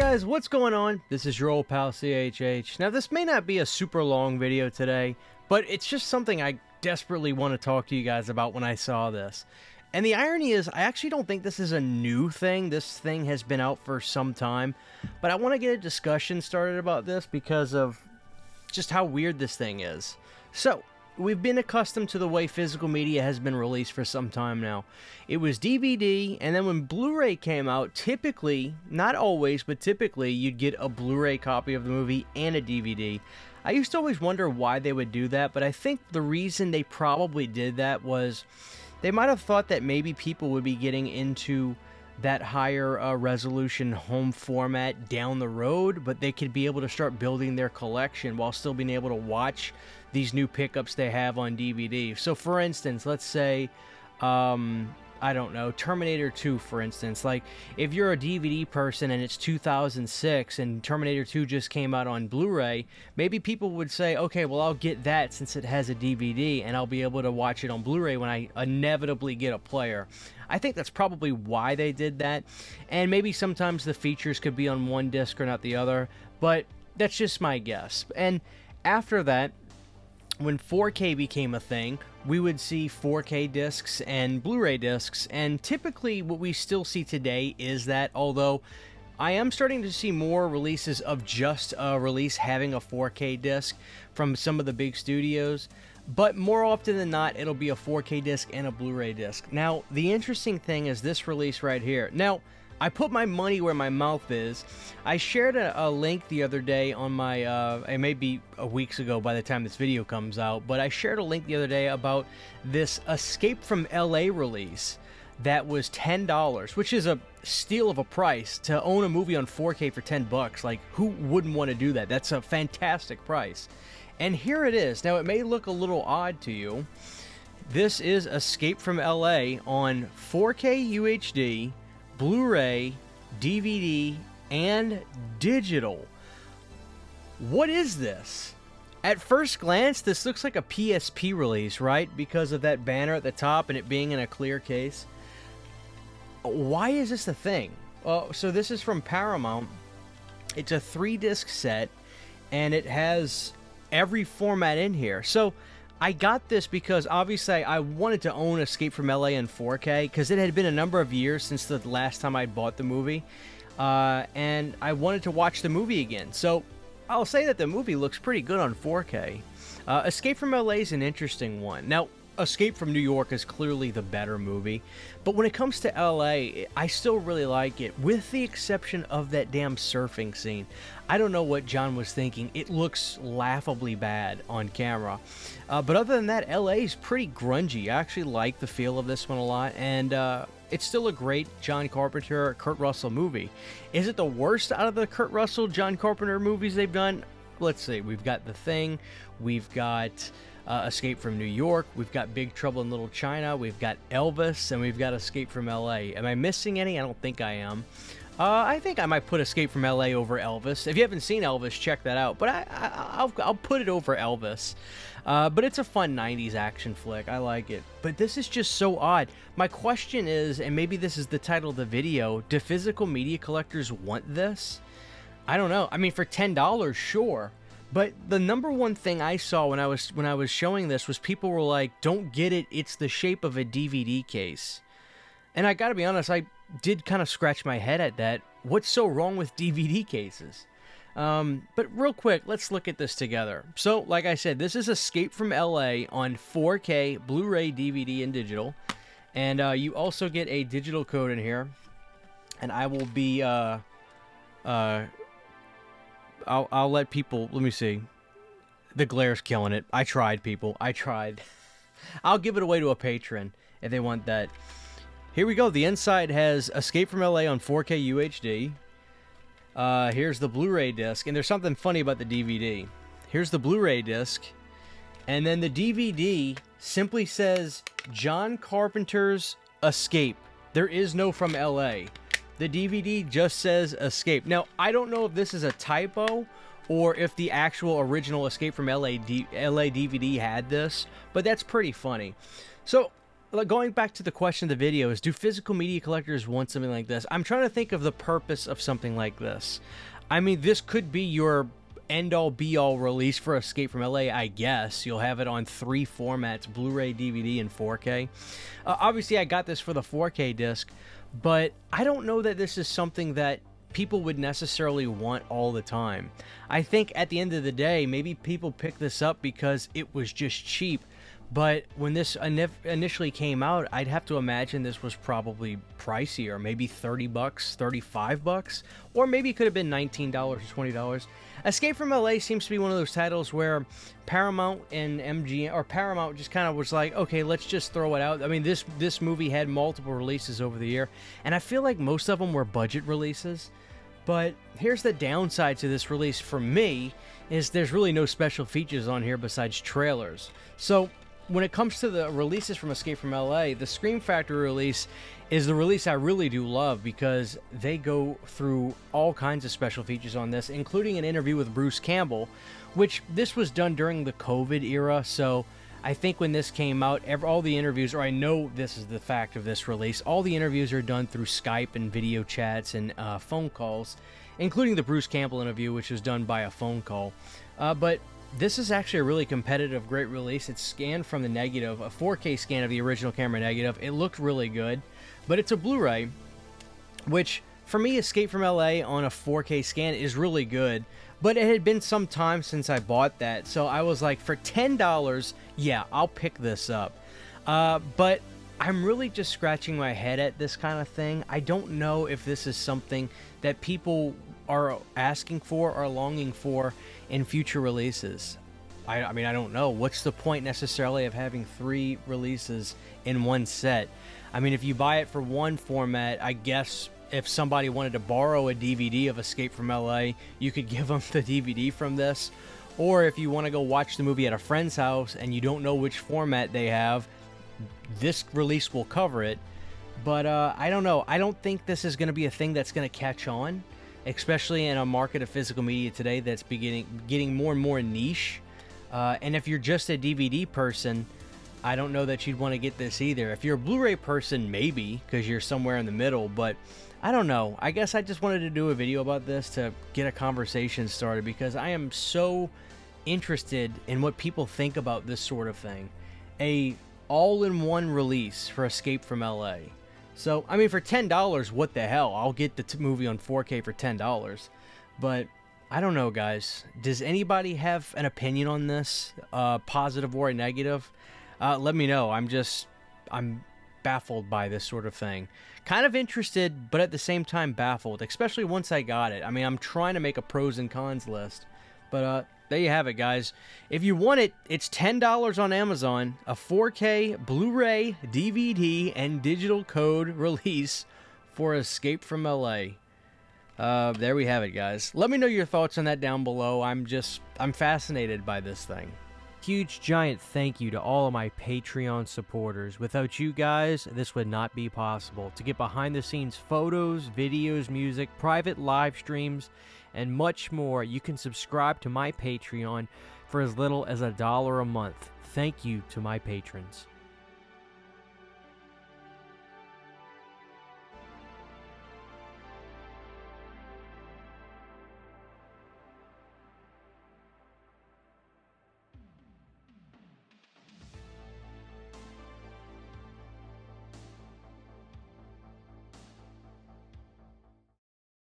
guys, what's going on? This is your old pal CHH. Now this may not be a super long video today, but it's just something I desperately want to talk to you guys about when I saw this. And the irony is, I actually don't think this is a new thing. This thing has been out for some time, but I want to get a discussion started about this because of just how weird this thing is. So, we've been accustomed to the way physical media has been released for some time now. It was DVD, and then when Blu-ray came out, typically, not always, but typically, you'd get a Blu-ray copy of the movie and a DVD. I used to always wonder why they would do that, but I think the reason they probably did that was they might have thought that maybe people would be getting into that higher resolution home format down the road, but they could be able to start building their collection while still being able to watch these new pickups they have on DVD. So for instance, let's say, I don't know, Terminator 2, for instance. Like, if you're a DVD person and it's 2006 and Terminator 2 just came out on Blu-ray, maybe people would say, okay, well, I'll get that since it has a DVD and I'll be able to watch it on Blu-ray when I inevitably get a player. I think that's probably why they did that. And maybe sometimes the features could be on one disc or not the other, but that's just my guess. And after that, when 4K became a thing, we would see 4K discs and Blu-ray discs, and typically what we still see today is that, although I am starting to see more releases of just a release having a 4K disc from some of the big studios, but more often than not, it'll be a 4K disc and a Blu-ray disc. Now, the interesting thing is this release right here. Now, I put my money where my mouth is. I shared a link the other day on my, it may be weeks ago by the time this video comes out, but I shared a link the other day about this Escape from LA release that was $10, which is a steal of a price to own a movie on 4K for 10 bucks. Like, who wouldn't want to do that? That's a fantastic price. And here it is. Now, it may look a little odd to you. This is Escape from LA on 4K UHD, Blu-ray, DVD, and digital. What is this? At first glance, this looks like a PSP release, right? Because of that banner at the top and it being in a clear case. Why is this a thing? So this is from Paramount. It's a 3-disc set, and it has every format in here. So I got this because obviously I wanted to own Escape from LA in 4K because it had been a number of years since the last time I bought the movie, and I wanted to watch the movie again. So I'll say that the movie looks pretty good on 4K. Escape from LA is an interesting one. Now, Escape from New York is clearly the better movie, but when it comes to LA, I still really like it, with the exception of that damn surfing scene. I don't know what John was thinking. It looks laughably bad on camera. But other than that, LA is pretty grungy. I actually like the feel of this one a lot, and it's still a great John Carpenter, Kurt Russell movie. Is it the worst out of the Kurt Russell, John Carpenter movies they've done? Let's see. We've got The Thing. We've got Escape from New York. We've got Big Trouble in Little China. We've got Elvis, and we've got Escape from LA. Am I missing any? I don't think I am. I think I might put Escape from LA over Elvis. If you haven't seen Elvis, check that out. But I'll put it over Elvis. But it's a fun 90s action flick. I like it. But this is just so odd. My question is, and maybe this is the title of the video, do physical media collectors want this? I don't know. I mean, for $10, sure. But the number one thing I saw when I was showing this was people were like, don't get it, it's the shape of a DVD case. And I gotta be honest, I did kind of scratch my head at that. What's so wrong with DVD cases? But real quick, let's look at this together. So, like I said, this is Escape from LA on 4K, Blu-ray, DVD, and digital. And you also get a digital code in here. And I will be, I'll let people, let me see. The glare's killing it. I tried, people. I tried. I'll give it away to a patron if they want that. Here we go. The inside has Escape from LA on 4K UHD. Here's the Blu-ray disc, and there's something funny about the DVD. Here's the Blu-ray disc, and then the DVD simply says John Carpenter's Escape. There is no from LA. The DVD just says Escape. Now, I don't know if this is a typo or if the actual original Escape from LA DVD had this, but that's pretty funny. So, going back to the question of the video is, do physical media collectors want something like this? I'm trying to think of the purpose of something like this. I mean, this could be your end-all be-all release for Escape from LA, I guess. You'll have it on 3 formats: Blu-ray, DVD, and 4K. Obviously, I got this for the 4K disc, but I don't know that this is something that people would necessarily want all the time. I think at the end of the day, maybe people pick this up because it was just cheap. But when this initially came out, I'd have to imagine this was probably pricier, maybe 30 bucks, 35 bucks, or maybe it could have been $19 or $20. Escape from LA seems to be one of those titles where Paramount and MGM, or Paramount just kind of was like, okay, let's just throw it out. I mean, this movie had multiple releases over the year, and I feel like most of them were budget releases. But here's the downside to this release for me, is there's really no special features on here besides trailers. So when it comes to the releases from Escape from LA, the Scream Factory release is the release I really do love, because they go through all kinds of special features on this, including an interview with Bruce Campbell, which this was done during the COVID era. So I think when this came out, all the interviews, or I know this is the fact of this release, all the interviews are done through Skype and video chats and phone calls, including the Bruce Campbell interview, which was done by a phone call. But this is actually a really competitive, great release. It's scanned from the negative, a 4K scan of the original camera negative. It looked really good, but it's a Blu-ray, which for me, Escape from LA on a 4K scan is really good, but it had been some time since I bought that, so I was like, for $10, yeah, I'll pick this up. But I'm really just scratching my head at this kind of thing. I don't know if this is something that people are asking for or longing for in future releases. I mean, I don't know. What's the point necessarily of having 3 releases in one set? I mean, if you buy it for one format, I guess if somebody wanted to borrow a DVD of Escape from LA, you could give them the DVD from this. Or if you want to go watch the movie at a friend's house and you don't know which format they have, this release will cover it. But I don't know. I don't think this is going to be a thing that's going to catch on, especially in a market of physical media today that's getting more and more niche. And if you're just a DVD person, I don't know that you'd want to get this either. If you're a Blu-ray person, maybe, because you're somewhere in the middle, but I don't know. I guess I just wanted to do a video about this to get a conversation started, because I am so interested in what people think about this sort of thing. A all-in-one release for Escape from LA. So, I mean, for $10, what the hell? I'll get the movie on 4K for $10. But I don't know, guys. Does anybody have an opinion on this? Positive or a negative? Let me know. I'm baffled by this sort of thing. Kind of interested, but at the same time baffled, especially once I got it. I mean, I'm trying to make a pros and cons list. But there you have it, guys. If you want it, it's $10 on Amazon. A 4K, Blu-ray, DVD, and digital code release for Escape from LA. There we have it, guys. Let me know your thoughts on that down below. I'm fascinated by this thing. Huge giant thank you to all of my Patreon supporters. Without you guys, this would not be possible. To get behind the scenes photos, videos, music, private live streams, and much more, you can subscribe to my Patreon for as little as $1 a month. Thank you to my patrons.